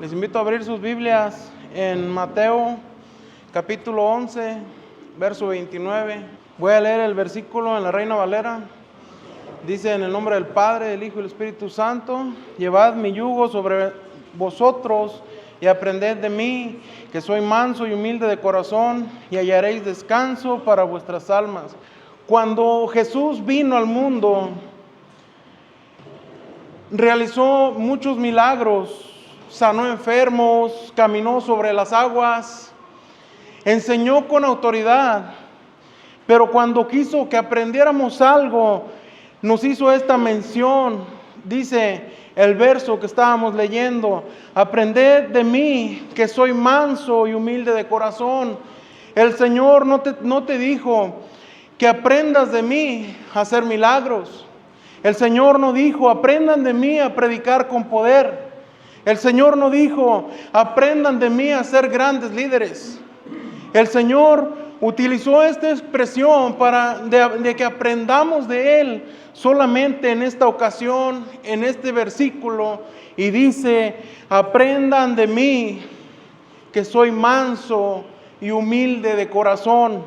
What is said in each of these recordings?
Les invito a abrir sus Biblias en Mateo capítulo 11, verso 29. Voy a leer el versículo en la Reina Valera. Dice: en el nombre del Padre, del Hijo y del Espíritu Santo, llevad mi yugo sobre vosotros y aprended de mí, que soy manso y humilde de corazón, y hallaréis descanso para vuestras almas. Cuando Jesús vino al mundo, realizó muchos milagros, sanó enfermos, caminó sobre las aguas, enseñó con autoridad, pero cuando quiso que aprendiéramos algo, nos hizo esta mención. Dice el verso que estábamos leyendo: aprended de mí, que soy manso y humilde de corazón. El Señor no te dijo que aprendas de mí a hacer milagros. El Señor no dijo: aprendan de mí a predicar con poder. El Señor no dijo: aprendan de mí a ser grandes líderes. El Señor utilizó esta expresión de que aprendamos de Él solamente en esta ocasión, en este versículo, y dice: aprendan de mí, que soy manso y humilde de corazón.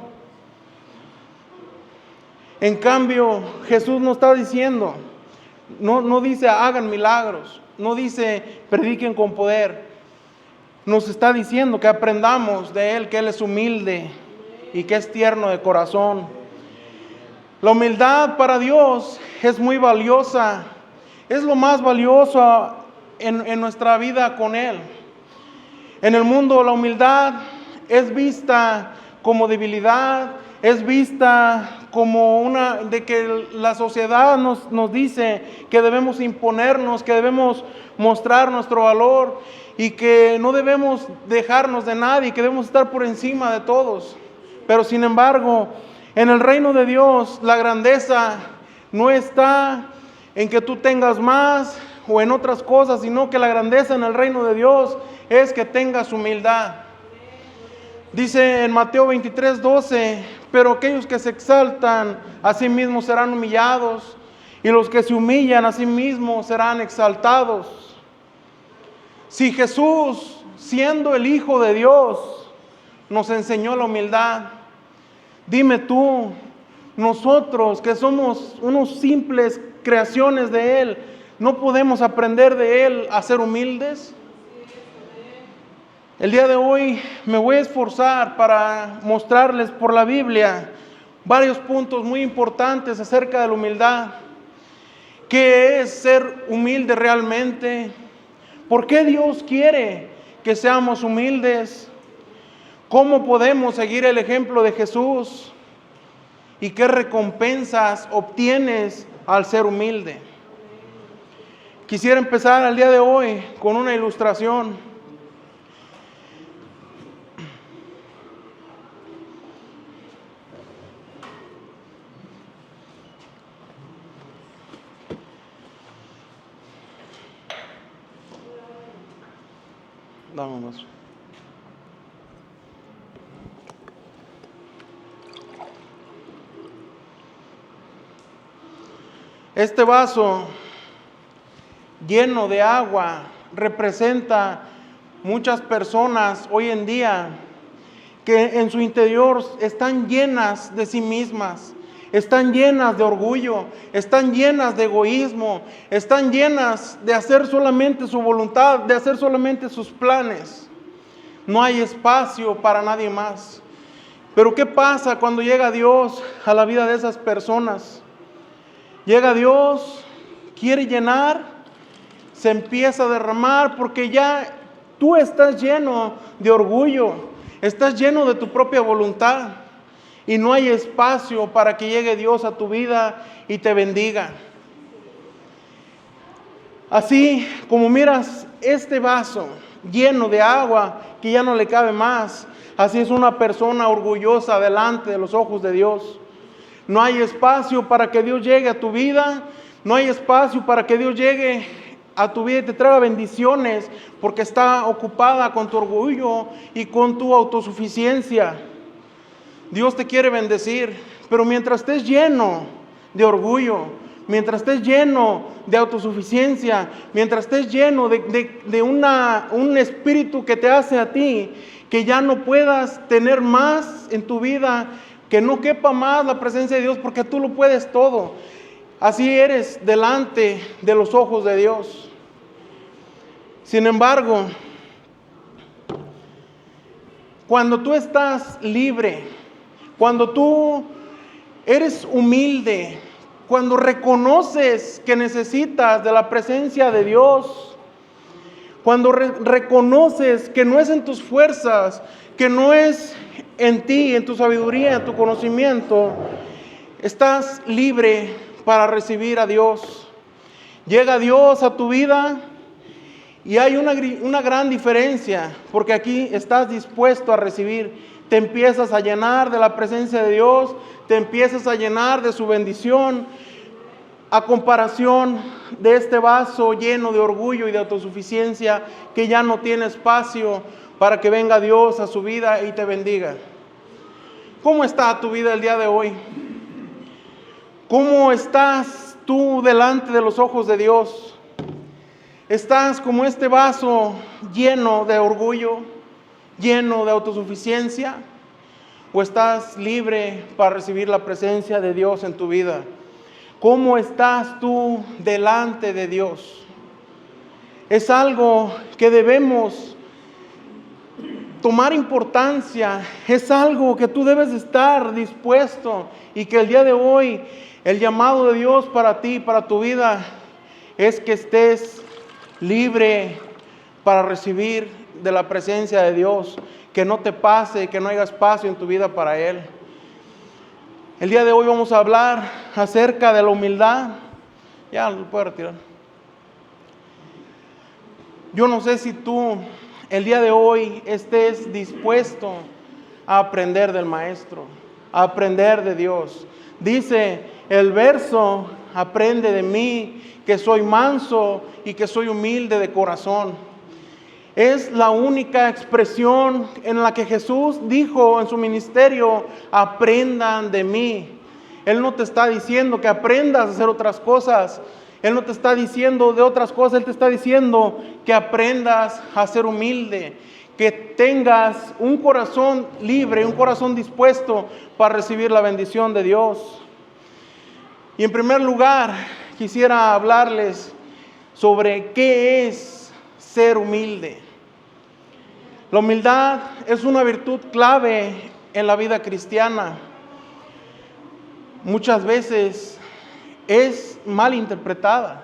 En cambio, Jesús no está diciendo, no dice hagan milagros, no dice prediquen con poder. Nos está diciendo que aprendamos de Él, que Él es humilde y que es tierno de corazón. La humildad para Dios es muy valiosa, es lo más valioso en nuestra vida con Él. En el mundo la humildad es vista como debilidad, es vista como de que la sociedad nos dice que debemos imponernos, que debemos mostrar nuestro valor y que no debemos dejarnos de nadie, que debemos estar por encima de todos. Pero sin embargo, en el reino de Dios, la grandeza no está en que tú tengas más o en otras cosas, sino que la grandeza en el reino de Dios es que tengas humildad. Dice en Mateo 23:12: pero aquellos que se exaltan a sí mismos serán humillados, y los que se humillan a sí mismos serán exaltados. Si Jesús, siendo el Hijo de Dios, nos enseñó la humildad, dime tú, nosotros que somos unos simples creaciones de Él, ¿no podemos aprender de Él a ser humildes? El día de hoy me voy a esforzar para mostrarles por la Biblia varios puntos muy importantes acerca de la humildad. ¿Qué es ser humilde realmente? ¿Por qué Dios quiere que seamos humildes? ¿Cómo podemos seguir el ejemplo de Jesús? ¿Y qué recompensas obtienes al ser humilde? Quisiera empezar el día de hoy con una ilustración. Dame más. Este vaso lleno de agua representa muchas personas hoy en día que en su interior están llenas de sí mismas, están llenas de orgullo, están llenas de egoísmo, están llenas de hacer solamente su voluntad, de hacer solamente sus planes. No hay espacio para nadie más. Pero ¿qué pasa cuando llega Dios a la vida de esas personas? Llega Dios, quiere llenar, se empieza a derramar porque ya tú estás lleno de orgullo, estás lleno de tu propia voluntad y no hay espacio para que llegue Dios a tu vida y te bendiga. Así como miras este vaso lleno de agua que ya no le cabe más, así es una persona orgullosa delante de los ojos de Dios. No hay espacio para que Dios llegue a tu vida, no hay espacio para que Dios llegue a tu vida y te traiga bendiciones, porque está ocupada con tu orgullo y con tu autosuficiencia. Dios te quiere bendecir, pero mientras estés lleno de orgullo, mientras estés lleno de autosuficiencia, mientras estés lleno de un espíritu que te hace a ti, que ya no puedas tener más en tu vida, que no quepa más la presencia de Dios, porque tú lo puedes todo. Así eres delante de los ojos de Dios. Sin embargo, cuando tú estás libre, cuando tú eres humilde, cuando reconoces que necesitas de la presencia de Dios, cuando reconoces que no es en tus fuerzas, que no es en ti, en tu sabiduría, en tu conocimiento, estás libre para recibir a Dios. Llega Dios a tu vida y hay una gran diferencia, porque aquí estás dispuesto a recibir. Te empiezas a llenar de la presencia de Dios, te empiezas a llenar de su bendición, a comparación de este vaso lleno de orgullo y de autosuficiencia, que ya no tiene espacio para que venga Dios a su vida y te bendiga. ¿Cómo está tu vida el día de hoy? ¿Cómo estás tú delante de los ojos de Dios? ¿Estás como este vaso lleno de orgullo, lleno de autosuficiencia? ¿O estás libre para recibir la presencia de Dios en tu vida? ¿Cómo estás tú delante de Dios? Es algo que debemos tomar importancia, es algo que tú debes estar dispuesto, y que el día de hoy el llamado de Dios para ti, para tu vida, es que estés libre para recibir de la presencia de Dios, que no te pase, que no haya espacio en tu vida para Él. El día de hoy vamos a hablar acerca de la humildad. Ya lo puedo retirar. Yo no sé si tú el día de hoy estés dispuesto a aprender del Maestro, a aprender de Dios. Dice el verso: aprende de mí, que soy manso y que soy humilde de corazón. Es la única expresión en la que Jesús dijo en su ministerio: aprendan de mí. Él no te está diciendo que aprendas a hacer otras cosas. Él no te está diciendo de otras cosas. Él te está diciendo que aprendas a ser humilde, que tengas un corazón libre, un corazón dispuesto para recibir la bendición de Dios. Y en primer lugar, quisiera hablarles sobre qué es ser humilde. La humildad es una virtud clave en la vida cristiana. Muchas veces es mal interpretada.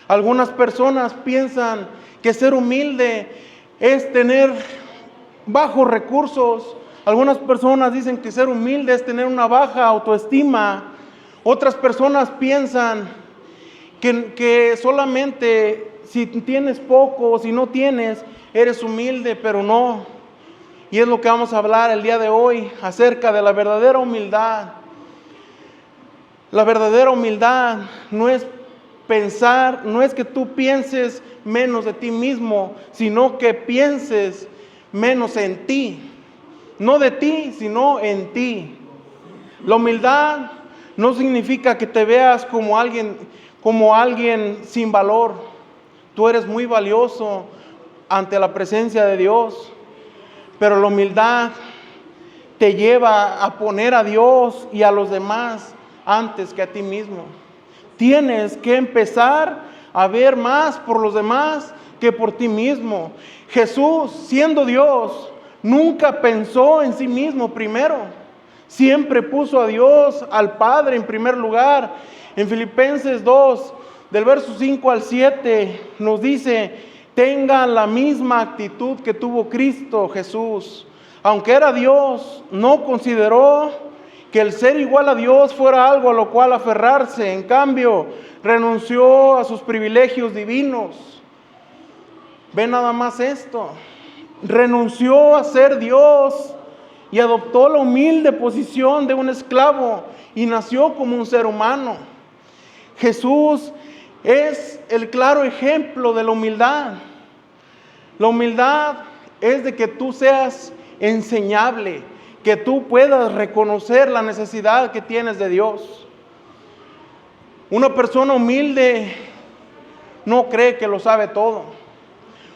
Algunas personas piensan que ser humilde es tener bajos recursos. Algunas personas dicen que ser humilde es tener una baja autoestima. Otras personas piensan que solamente si tienes poco o si no tienes, eres humilde, pero no. Y es lo que vamos a hablar el día de hoy, acerca de la verdadera humildad. La verdadera humildad no es pensar, no es que tú pienses menos de ti mismo, sino que pienses menos en ti. No de ti, sino en ti. La humildad no significa que te veas como alguien sin valor. Tú eres muy valioso ante la presencia de Dios, pero la humildad te lleva a poner a Dios y a los demás antes que a ti mismo. Tienes que empezar a ver más por los demás que por ti mismo. Jesús, siendo Dios, nunca pensó en sí mismo primero. Siempre puso a Dios, al Padre, en primer lugar. En Filipenses 2, del verso 5 al 7, nos dice: tengan la misma actitud que tuvo Cristo Jesús. Aunque era Dios, no consideró que el ser igual a Dios fuera algo a lo cual aferrarse. En cambio, renunció a sus privilegios divinos. Ve nada más esto. Renunció a ser Dios y adoptó la humilde posición de un esclavo y nació como un ser humano. Jesús es el claro ejemplo de la humildad. La humildad es de que tú seas enseñable, que tú puedas reconocer la necesidad que tienes de Dios. Una persona humilde no cree que lo sabe todo.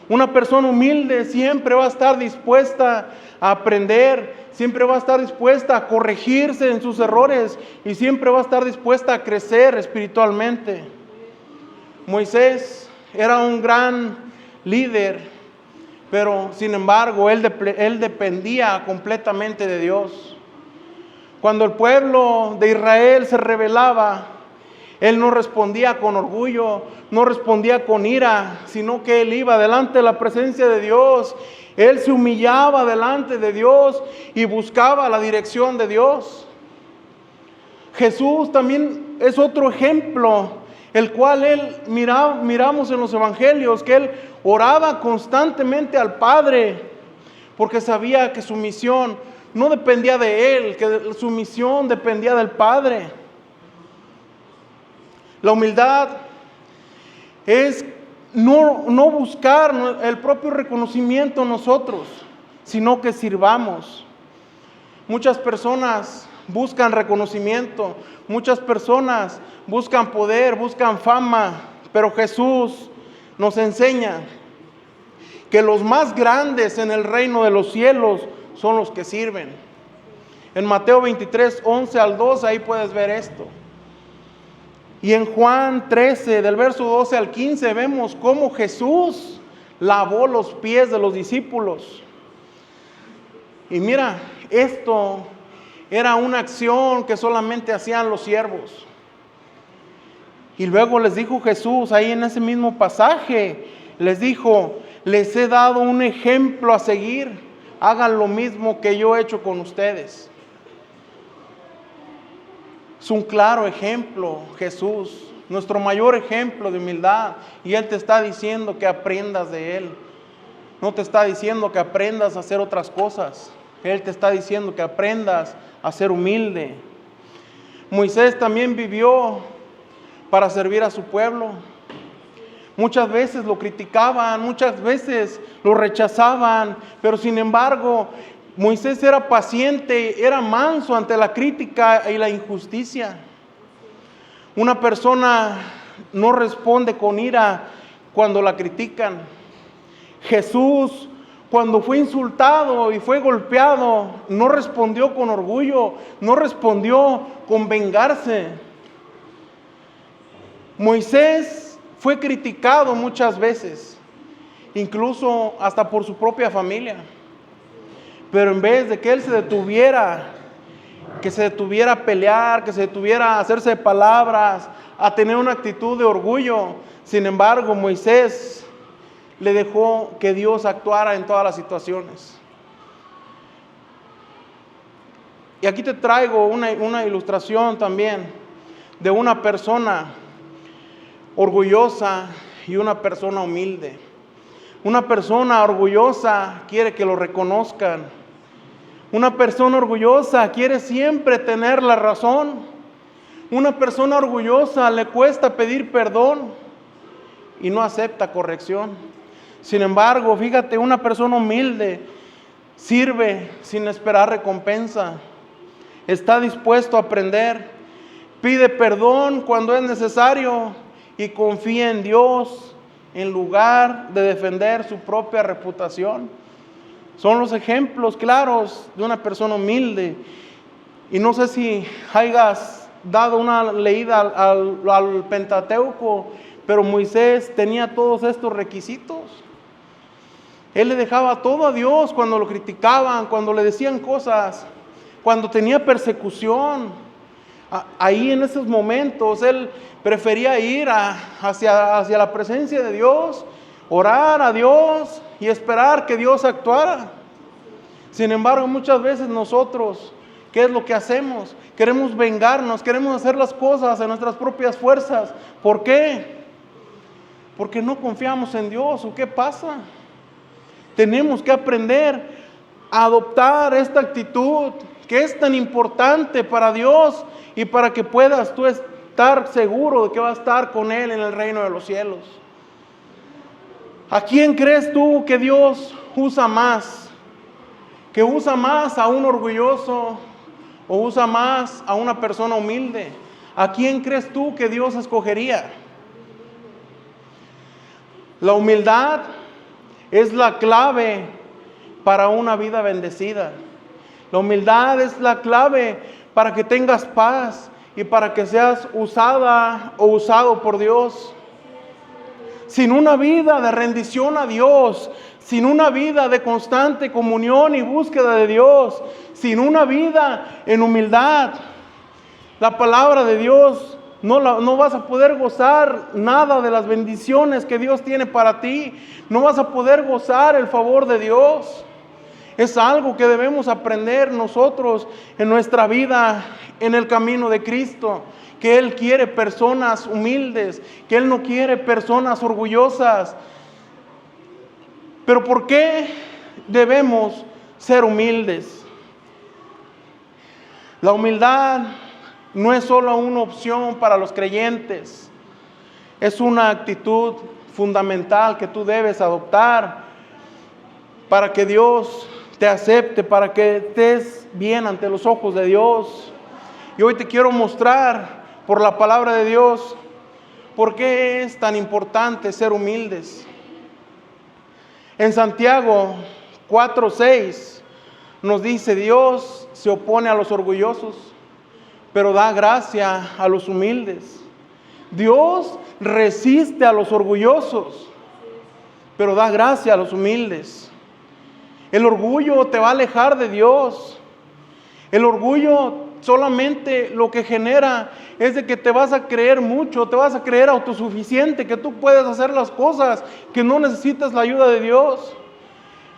Una persona humilde siempre va a estar dispuesta a aprender, siempre va a estar dispuesta a corregirse en sus errores y siempre va a estar dispuesta a crecer espiritualmente. Moisés era un gran líder, pero sin embargo él dependía completamente de Dios. Cuando el pueblo de Israel se rebelaba, él no respondía con orgullo, no respondía con ira, sino que él iba delante de la presencia de Dios. Él se humillaba delante de Dios y buscaba la dirección de Dios. Jesús también es otro ejemplo, el cual miramos en los evangelios, que él oraba constantemente al Padre, porque sabía que su misión no dependía de él, que su misión dependía del Padre. La humildad es no buscar el propio reconocimiento nosotros, sino que sirvamos. Muchas personas buscan reconocimiento, muchas personas buscan poder, buscan fama, pero Jesús nos enseña que los más grandes en el reino de los cielos son los que sirven. En Mateo 23, 11 al 12, ahí puedes ver esto. Y en Juan 13, del verso 12 al 15, vemos cómo Jesús lavó los pies de los discípulos. Y mira, esto era una acción que solamente hacían los siervos. Y luego les dijo Jesús, ahí en ese mismo pasaje, les dijo, les he dado un ejemplo a seguir, hagan lo mismo que yo he hecho con ustedes. Es un claro ejemplo, Jesús, nuestro mayor ejemplo de humildad. Y Él te está diciendo que aprendas de Él. No te está diciendo que aprendas a hacer otras cosas. Él te está diciendo que aprendas a ser humilde. Moisés también vivió para servir a su pueblo. Muchas veces lo criticaban, muchas veces lo rechazaban, pero sin embargo, Moisés era paciente, era manso ante la crítica y la injusticia. Una persona no responde con ira cuando la critican. Jesús, cuando fue insultado y fue golpeado, no respondió con orgullo, no respondió con vengarse. Moisés fue criticado muchas veces, incluso hasta por su propia familia. Pero en vez de que él se detuviera a pelear, que se detuviera a hacerse de palabras, a tener una actitud de orgullo, sin embargo, Moisés le dejó que Dios actuara en todas las situaciones. Y aquí te traigo una ilustración también de una persona orgullosa y una persona humilde. Una persona orgullosa quiere que lo reconozcan. Una persona orgullosa quiere siempre tener la razón. Una persona orgullosa le cuesta pedir perdón y no acepta corrección. Sin embargo, fíjate, una persona humilde sirve sin esperar recompensa. Está dispuesto a aprender. Pide perdón cuando es necesario y confía en Dios en lugar de defender su propia reputación. Son los ejemplos claros de una persona humilde. Y no sé si hayas dado una leída al Pentateuco, pero Moisés tenía todos estos requisitos. Él le dejaba todo a Dios cuando lo criticaban, cuando le decían cosas, cuando tenía persecución. Ahí en esos momentos él prefería ir hacia la presencia de Dios, orar a Dios y esperar que Dios actuara. Sin embargo, muchas veces nosotros, ¿qué es lo que hacemos? Queremos vengarnos, queremos hacer las cosas en nuestras propias fuerzas. ¿Por qué? Porque no confiamos en Dios. ¿O qué pasa? Tenemos que aprender a adoptar esta actitud que es tan importante para Dios y para que puedas tú estar seguro de que vas a estar con Él en el reino de los cielos. ¿A quién crees tú que Dios usa más? ¿Que usa más a un orgulloso o usa más a una persona humilde? ¿A quién crees tú que Dios escogería? La humildad es la clave para una vida bendecida. La humildad es la clave para que tengas paz y para que seas usada o usado por Dios. Sin una vida de rendición a Dios, sin una vida de constante comunión y búsqueda de Dios, sin una vida en humildad, la palabra de Dios, no vas a poder gozar nada de las bendiciones que Dios tiene para ti. No vas a poder gozar el favor de Dios. Es algo que debemos aprender nosotros en nuestra vida, en el camino de Cristo. Que Él quiere personas humildes, que Él no quiere personas orgullosas. Pero ¿por qué debemos ser humildes? La humildad no es solo una opción para los creyentes, es una actitud fundamental que tú debes adoptar para que Dios te acepte, para que estés bien ante los ojos de Dios. Y hoy te quiero mostrar por la palabra de Dios por qué es tan importante ser humildes. En Santiago 4:6 nos dice: Dios se opone a los orgullosos, pero da gracia a los humildes. Dios resiste a los orgullosos, pero da gracia a los humildes. El orgullo te va a alejar de Dios. El orgullo solamente lo que genera es de que te vas a creer mucho, te vas a creer autosuficiente, que tú puedes hacer las cosas, que no necesitas la ayuda de Dios.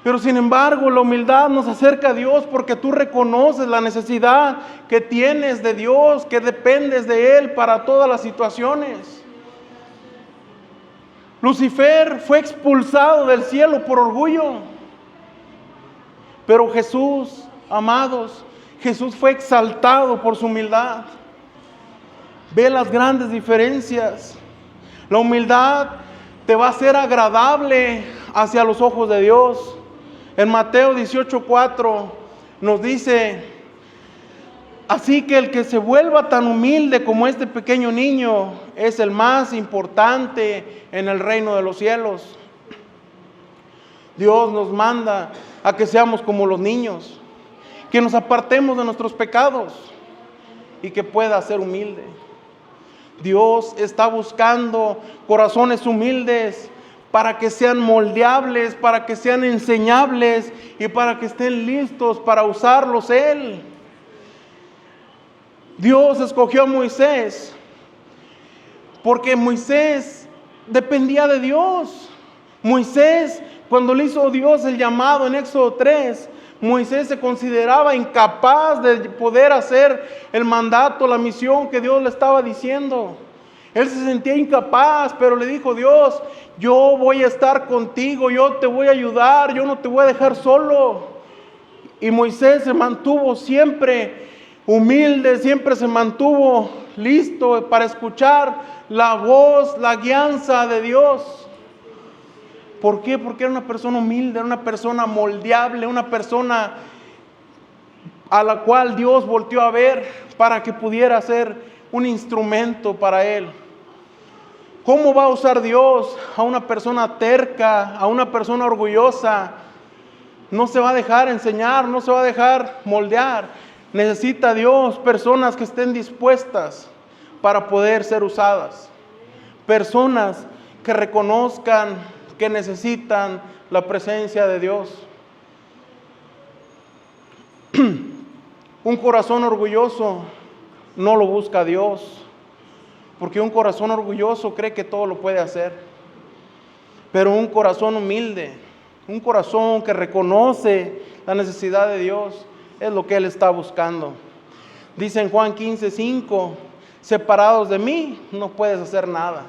Pero sin embargo, la humildad nos acerca a Dios porque tú reconoces la necesidad que tienes de Dios, que dependes de Él para todas las situaciones. Lucifer fue expulsado del cielo por orgullo, pero Jesús, amados, Jesús fue exaltado por su humildad. Ve las grandes diferencias. La humildad te va a ser agradable hacia los ojos de Dios. En Mateo 18:4 nos dice: así que el que se vuelva tan humilde como este pequeño niño es el más importante en el reino de los cielos. Dios nos manda a que seamos como los niños, que nos apartemos de nuestros pecados y que pueda ser humilde. Dios está buscando corazones humildes para que sean moldeables, para que sean enseñables y para que estén listos para usarlos Él. Dios escogió a Moisés porque Moisés dependía de Dios. Moisés, cuando le hizo Dios el llamado en Éxodo 3, Moisés se consideraba incapaz de poder hacer el mandato, la misión que Dios le estaba diciendo. Él se sentía incapaz, pero le dijo Dios: yo voy a estar contigo, yo te voy a ayudar, yo no te voy a dejar solo. Y Moisés se mantuvo siempre humilde, siempre se mantuvo listo para escuchar la voz, la guianza de Dios. ¿Por qué? Porque era una persona humilde, era una persona moldeable, una persona a la cual Dios volteó a ver para que pudiera ser un instrumento para Él. ¿Cómo va a usar Dios a una persona terca, a una persona orgullosa? No se va a dejar enseñar, no se va a dejar moldear. Necesita Dios personas que estén dispuestas para poder ser usadas. Personas que reconozcan que necesitan la presencia de Dios. Un corazón orgulloso no lo busca Dios, porque un corazón orgulloso cree que todo lo puede hacer. Pero un corazón humilde, un corazón que reconoce la necesidad de Dios, es lo que Él está buscando. Dice en Juan 15:5, separados de mí no puedes hacer nada.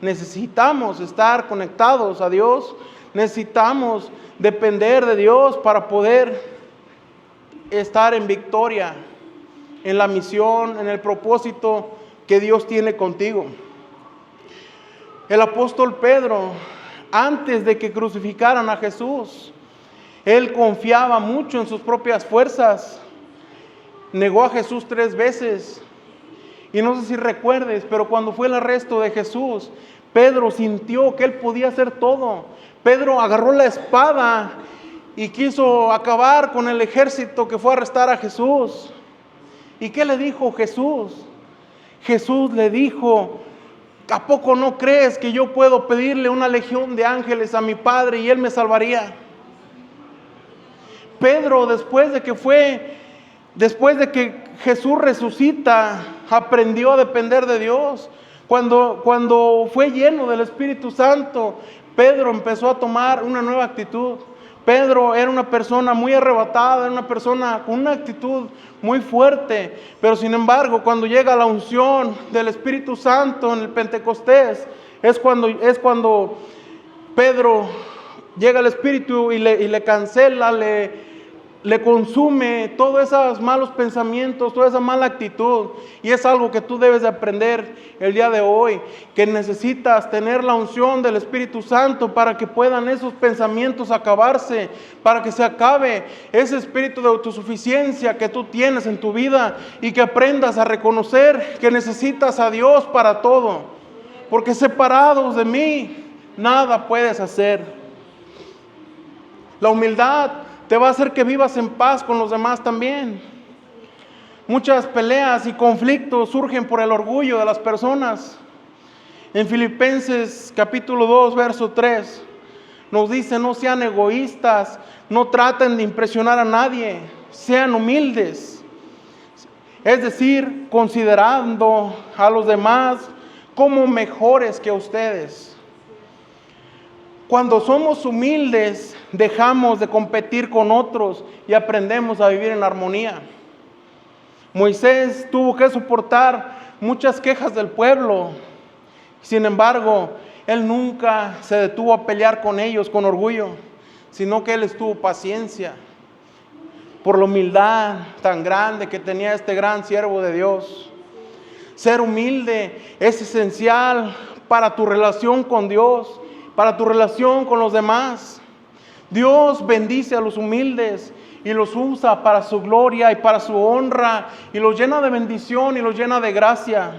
Necesitamos estar conectados a Dios, necesitamos depender de Dios para poder estar en victoria, en la misión, en el propósito que Dios tiene contigo. El apóstol Pedro, antes de que crucificaran a Jesús, él confiaba mucho en sus propias fuerzas. Negó a Jesús 3 veces. Y no sé si recuerdes, pero cuando fue el arresto de Jesús, Pedro sintió que él podía hacer todo. Pedro agarró la espada y quiso acabar con el ejército que fue a arrestar a Jesús. ¿Y qué le dijo Jesús? Jesús le dijo: ¿a poco no crees que yo puedo pedirle una legión de ángeles a mi Padre y Él me salvaría? Pedro, después de que Jesús resucita, aprendió a depender de Dios. Cuando fue lleno del Espíritu Santo, Pedro empezó a tomar una nueva actitud. Pedro era una persona muy arrebatada, era una persona con una actitud muy fuerte, pero sin embargo, cuando llega la unción del Espíritu Santo en el Pentecostés, es cuando Pedro llega al Espíritu y le cancela, le consume todos esos malos pensamientos, toda esa mala actitud. Y es algo que tú debes de aprender el día de hoy, que necesitas tener la unción del Espíritu Santo para que puedan esos pensamientos acabarse, para que se acabe ese espíritu de autosuficiencia que tú tienes en tu vida y que aprendas a reconocer que necesitas a Dios para todo, porque separados de mí nada puedes hacer. La humildad te va a hacer que vivas en paz con los demás también. Muchas peleas y conflictos surgen por el orgullo de las personas. En Filipenses capítulo 2, verso 3, nos dice: no sean egoístas, no traten de impresionar a nadie, sean humildes. Es decir, considerando a los demás como mejores que ustedes. Cuando somos humildes, dejamos de competir con otros y aprendemos a vivir en armonía. Moisés tuvo que soportar muchas quejas del pueblo. Sin embargo, él nunca se detuvo a pelear con ellos con orgullo, sino que él estuvo paciencia por la humildad tan grande que tenía este gran siervo de Dios. Ser humilde es esencial para tu relación con Dios, para tu relación con los demás. Dios bendice a los humildes y los usa para su gloria y para su honra, y los llena de bendición y los llena de gracia.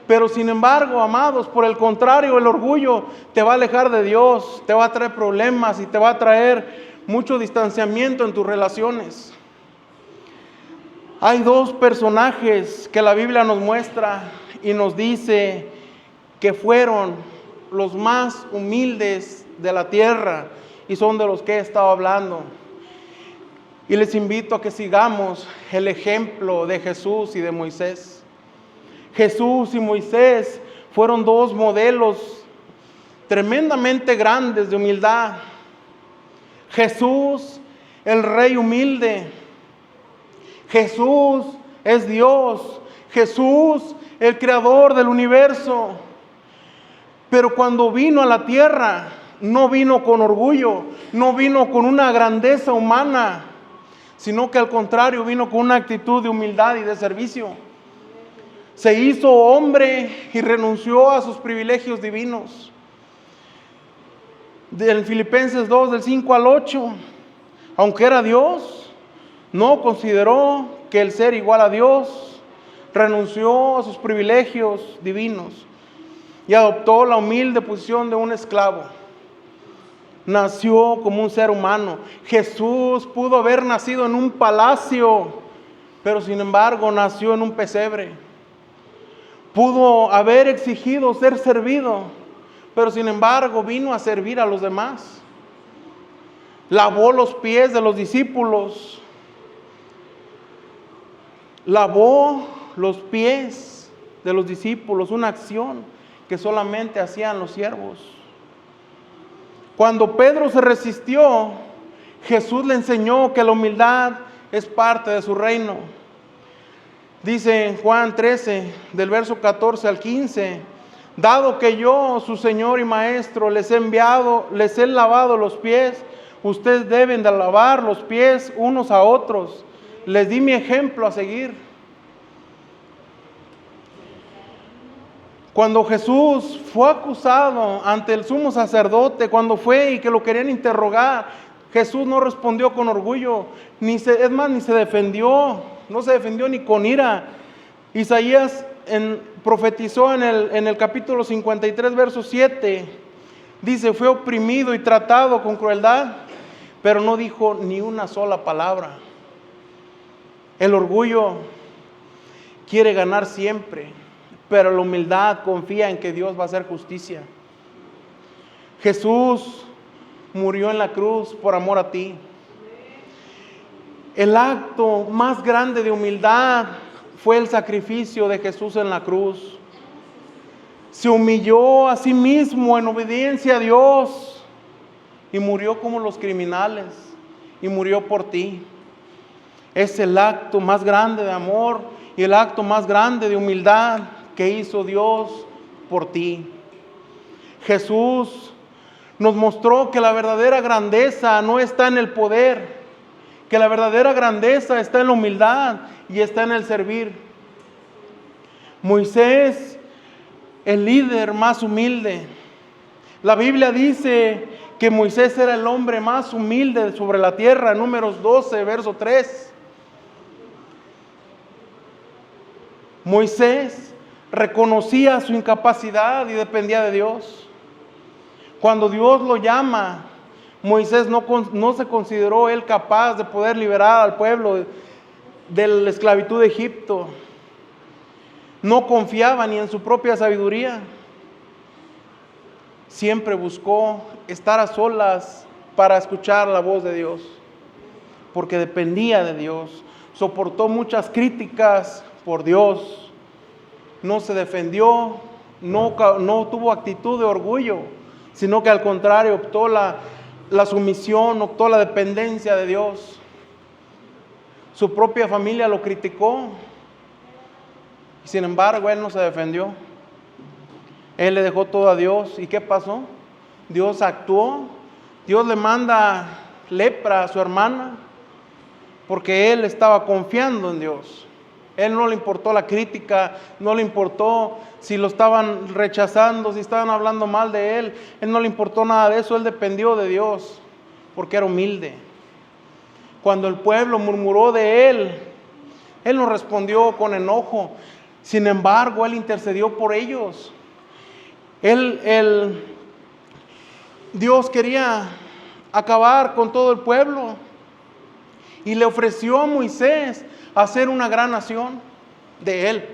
Pero sin embargo, amados, por el contrario, el orgullo te va a alejar de Dios, te va a traer problemas y te va a traer mucho distanciamiento en tus relaciones. Hay dos personajes que la Biblia nos muestra y nos dice que fueron los más humildes de la tierra, y son de los que he estado hablando. Y les invito a que sigamos el ejemplo de Jesús y de Moisés. Jesús y Moisés fueron dos modelos tremendamente grandes de humildad. Jesús, el Rey humilde. Jesús es Dios. Jesús, el creador del universo. Pero cuando vino a la tierra, no vino con orgullo, no vino con una grandeza humana, sino que al contrario vino con una actitud de humildad y de servicio. Se hizo hombre y renunció a sus privilegios divinos. En Filipenses 2, del 5 al 8, aunque era Dios, no consideró que el ser igual a Dios, renunció a sus privilegios divinos y adoptó la humilde posición de un esclavo. Nació como un ser humano. Jesús pudo haber nacido en un palacio, pero sin embargo nació en un pesebre. Pudo haber exigido ser servido, pero sin embargo vino a servir a los demás. Lavó los pies de los discípulos. Lavó los pies de los discípulos, una acción que solamente hacían los siervos. Cuando Pedro se resistió, Jesús le enseñó que la humildad es parte de su reino. Dice en Juan 13, del verso 14 al 15, dado que yo, su Señor y Maestro, les he lavado los pies, ustedes deben de lavar los pies unos a otros. Les di mi ejemplo a seguir. Cuando Jesús fue acusado ante el sumo sacerdote, cuando fue y que lo querían interrogar, Jesús no respondió con orgullo, ni se defendió, no se defendió ni con ira. Isaías profetizó en el capítulo 53, verso 7. Dice, fue oprimido y tratado con crueldad, pero no dijo ni una sola palabra. El orgullo quiere ganar siempre, pero la humildad confía en que Dios va a hacer justicia. Jesús murió en la cruz por amor a ti. El acto más grande de humildad fue el sacrificio de Jesús en la cruz. Se humilló a sí mismo en obediencia a Dios y murió como los criminales y murió por ti. Es el acto más grande de amor y el acto más grande de humildad que hizo Dios por ti. Jesús nos mostró que la verdadera grandeza no está en el poder, que la verdadera grandeza está en la humildad y está en el servir. Moisés, el líder más humilde. La Biblia dice que Moisés era el hombre más humilde sobre la tierra, Números 12, verso 3. Moisés reconocía su incapacidad y dependía de Dios. Cuando Dios lo llama, Moisés no se consideró él capaz de poder liberar al pueblo de la esclavitud de Egipto. No confiaba ni en su propia sabiduría. Siempre buscó estar a solas para escuchar la voz de Dios, porque dependía de Dios. Soportó muchas críticas por Dios. No se defendió, no tuvo actitud de orgullo, sino que al contrario optó la sumisión, optó la dependencia de Dios. Su propia familia lo criticó, y sin embargo él no se defendió. Él le dejó todo a Dios. ¿Y qué pasó? Dios actuó. Dios le manda lepra a su hermana porque él estaba confiando en Dios. Él no le importó la crítica, no le importó si lo estaban rechazando, si estaban hablando mal de él. Él no le importó nada de eso. Él dependió de Dios porque era humilde. Cuando el pueblo murmuró de él, él no respondió con enojo. Sin embargo, él intercedió por ellos. Dios quería acabar con todo el pueblo y le ofreció a Moisés hacer una gran nación de él.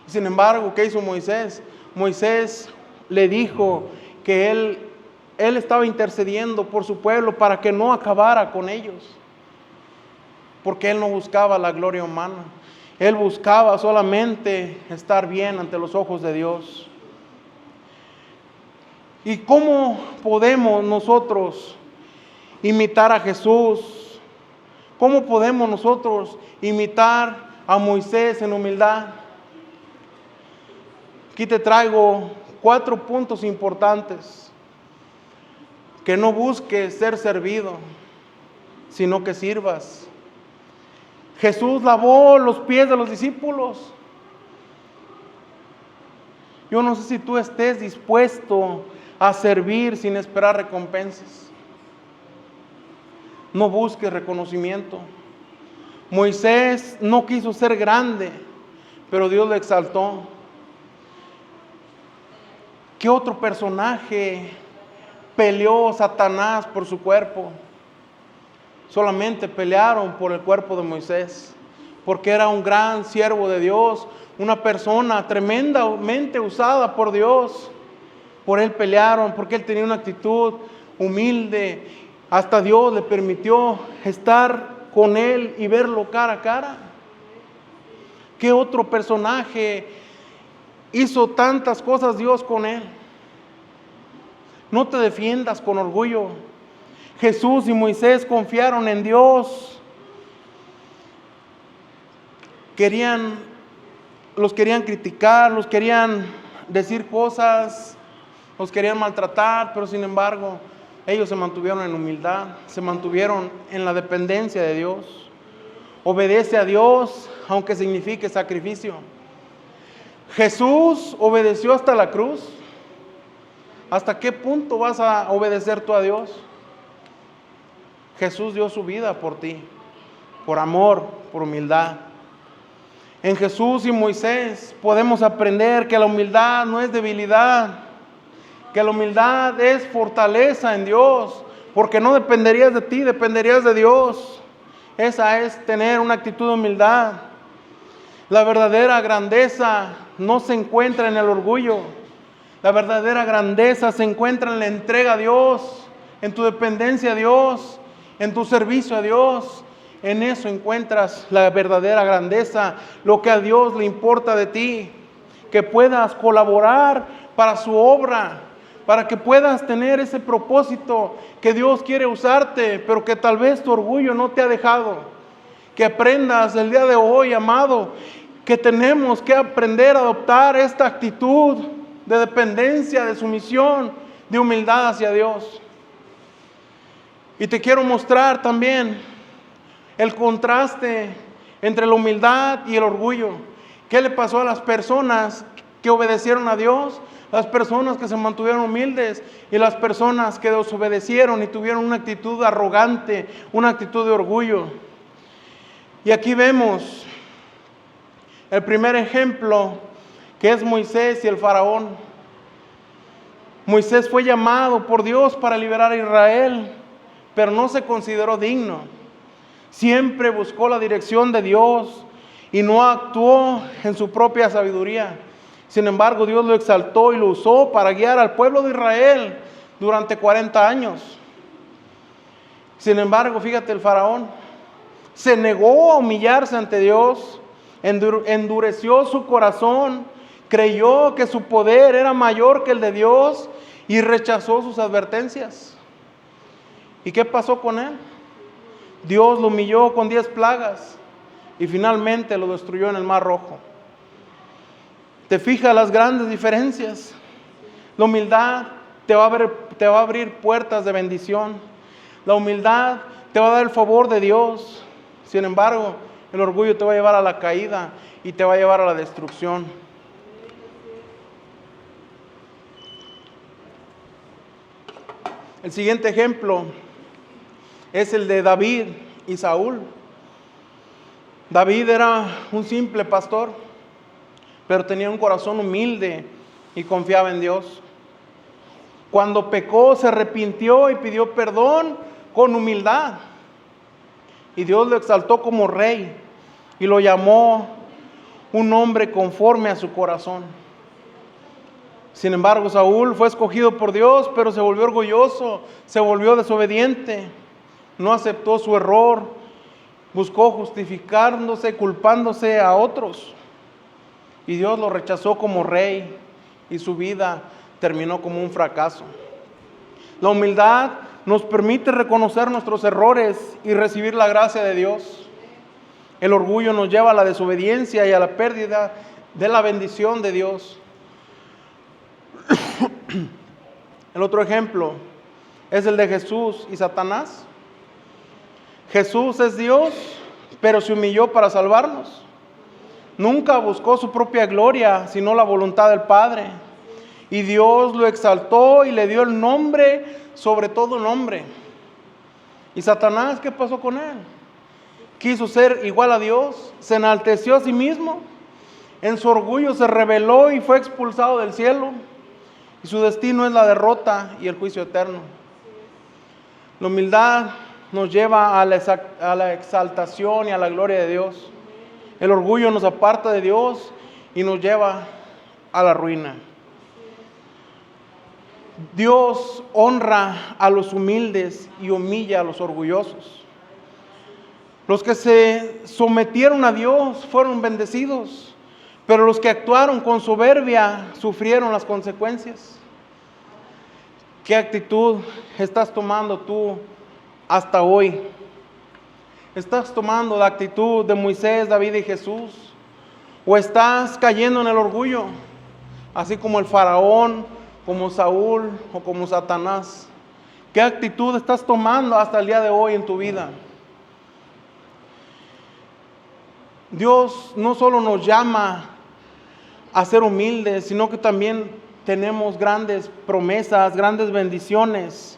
Sin embargo, ¿qué hizo Moisés? Moisés le dijo que él estaba intercediendo por su pueblo para que no acabara con ellos, porque él no buscaba la gloria humana. Él buscaba solamente estar bien ante los ojos de Dios. ¿Y cómo podemos nosotros imitar a Jesús? ¿Cómo podemos nosotros imitar a Moisés en humildad? Aquí te traigo 4 puntos importantes. Que no busques ser servido, sino que sirvas. Jesús lavó los pies de los discípulos. Yo no sé si tú estés dispuesto a servir sin esperar recompensas. No busques reconocimiento. Moisés no quiso ser grande, pero Dios lo exaltó. ¿Qué otro personaje peleó Satanás por su cuerpo? Solamente pelearon por el cuerpo de Moisés, porque era un gran siervo de Dios, una persona tremendamente usada por Dios. Por él pelearon, porque él tenía una actitud humilde. Hasta Dios le permitió estar con él y verlo cara a cara. ¿Qué otro personaje hizo tantas cosas Dios con él? No te defiendas con orgullo. Jesús y Moisés confiaron en Dios. Los querían criticar, los querían decir cosas, los querían maltratar, pero sin embargo, ellos se mantuvieron en humildad, se mantuvieron en la dependencia de Dios. Obedece a Dios, aunque signifique sacrificio. Jesús obedeció hasta la cruz. ¿Hasta qué punto vas a obedecer tú a Dios? Jesús dio su vida por ti, por amor, por humildad. En Jesús y Moisés podemos aprender que la humildad no es debilidad, que la humildad es fortaleza en Dios, porque no dependerías de ti, dependerías de Dios. Esa es tener una actitud de humildad. La verdadera grandeza no se encuentra en el orgullo. La verdadera grandeza se encuentra en la entrega a Dios, en tu dependencia a Dios, en tu servicio a Dios. En eso encuentras la verdadera grandeza, lo que a Dios le importa de ti, que puedas colaborar para su obra, para que puedas tener ese propósito que Dios quiere usarte, pero que tal vez tu orgullo no te ha dejado. Que aprendas el día de hoy, amado, que tenemos que aprender a adoptar esta actitud de dependencia, de sumisión, de humildad hacia Dios. Y te quiero mostrar también el contraste entre la humildad y el orgullo. ¿Qué le pasó a las personas que obedecieron a Dios? Las personas que se mantuvieron humildes y las personas que desobedecieron y tuvieron una actitud arrogante, una actitud de orgullo. Y aquí vemos el primer ejemplo, que es Moisés y el faraón. Moisés fue llamado por Dios para liberar a Israel, pero no se consideró digno. Siempre buscó la dirección de Dios y no actuó en su propia sabiduría. Sin embargo, Dios lo exaltó y lo usó para guiar al pueblo de Israel durante 40 años. Sin embargo, fíjate, el faraón se negó a humillarse ante Dios, endureció su corazón, creyó que su poder era mayor que el de Dios y rechazó sus advertencias. ¿Y qué pasó con él? Dios lo humilló con 10 plagas y finalmente lo destruyó en el Mar Rojo. ¿Te fijas las grandes diferencias? La humildad te va a abrir puertas de bendición. La humildad te va a dar el favor de Dios. Sin embargo, el orgullo te va a llevar a la caída y te va a llevar a la destrucción. El siguiente ejemplo es el de David y Saúl. David era un simple pastor, pero tenía un corazón humilde y confiaba en Dios. Cuando pecó, se arrepintió y pidió perdón con humildad. Y Dios lo exaltó como rey y lo llamó un hombre conforme a su corazón. Sin embargo, Saúl fue escogido por Dios, pero se volvió orgulloso, se volvió desobediente, no aceptó su error, buscó justificándose, culpándose a otros. Y Dios lo rechazó como rey y su vida terminó como un fracaso. La humildad nos permite reconocer nuestros errores y recibir la gracia de Dios. El orgullo nos lleva a la desobediencia y a la pérdida de la bendición de Dios. El otro ejemplo es el de Jesús y Satanás. Jesús es Dios, pero se humilló para salvarnos. Nunca buscó su propia gloria, sino la voluntad del Padre. Y Dios lo exaltó y le dio el nombre sobre todo nombre. ¿Y Satanás qué pasó con él? Quiso ser igual a Dios, se enalteció a sí mismo, en su orgullo se rebeló y fue expulsado del cielo. Y su destino es la derrota y el juicio eterno. La humildad nos lleva a la exaltación y a la gloria de Dios. El orgullo nos aparta de Dios y nos lleva a la ruina. Dios honra a los humildes y humilla a los orgullosos. Los que se sometieron a Dios fueron bendecidos, pero los que actuaron con soberbia sufrieron las consecuencias. ¿Qué actitud estás tomando tú hasta hoy? ¿Estás tomando la actitud de Moisés, David y Jesús? ¿O estás cayendo en el orgullo? Así como el faraón, como Saúl o como Satanás. ¿Qué actitud estás tomando hasta el día de hoy en tu vida? Dios no solo nos llama a ser humildes, sino que también tenemos grandes promesas, grandes bendiciones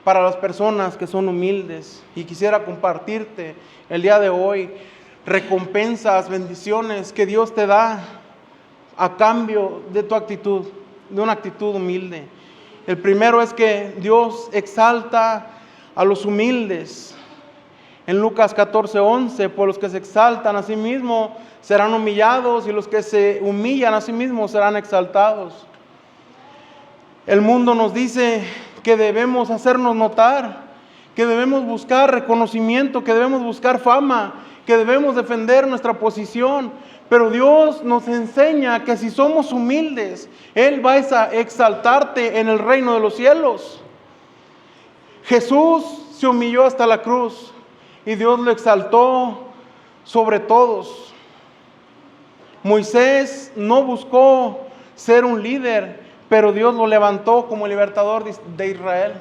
para las personas que son humildes. Y quisiera compartirte el día de hoy recompensas, bendiciones que Dios te da a cambio de tu actitud, de una actitud humilde. El primero es que Dios exalta a los humildes. En Lucas 14:11, por los que se exaltan a sí mismos serán humillados, y los que se humillan a sí mismos serán exaltados. El mundo nos dice que debemos hacernos notar, que debemos buscar reconocimiento, que debemos buscar fama, que debemos defender nuestra posición. Pero Dios nos enseña que si somos humildes, Él va a exaltarte en el reino de los cielos. Jesús se humilló hasta la cruz y Dios lo exaltó sobre todos. Moisés no buscó ser un líder, pero Dios lo levantó como libertador de Israel.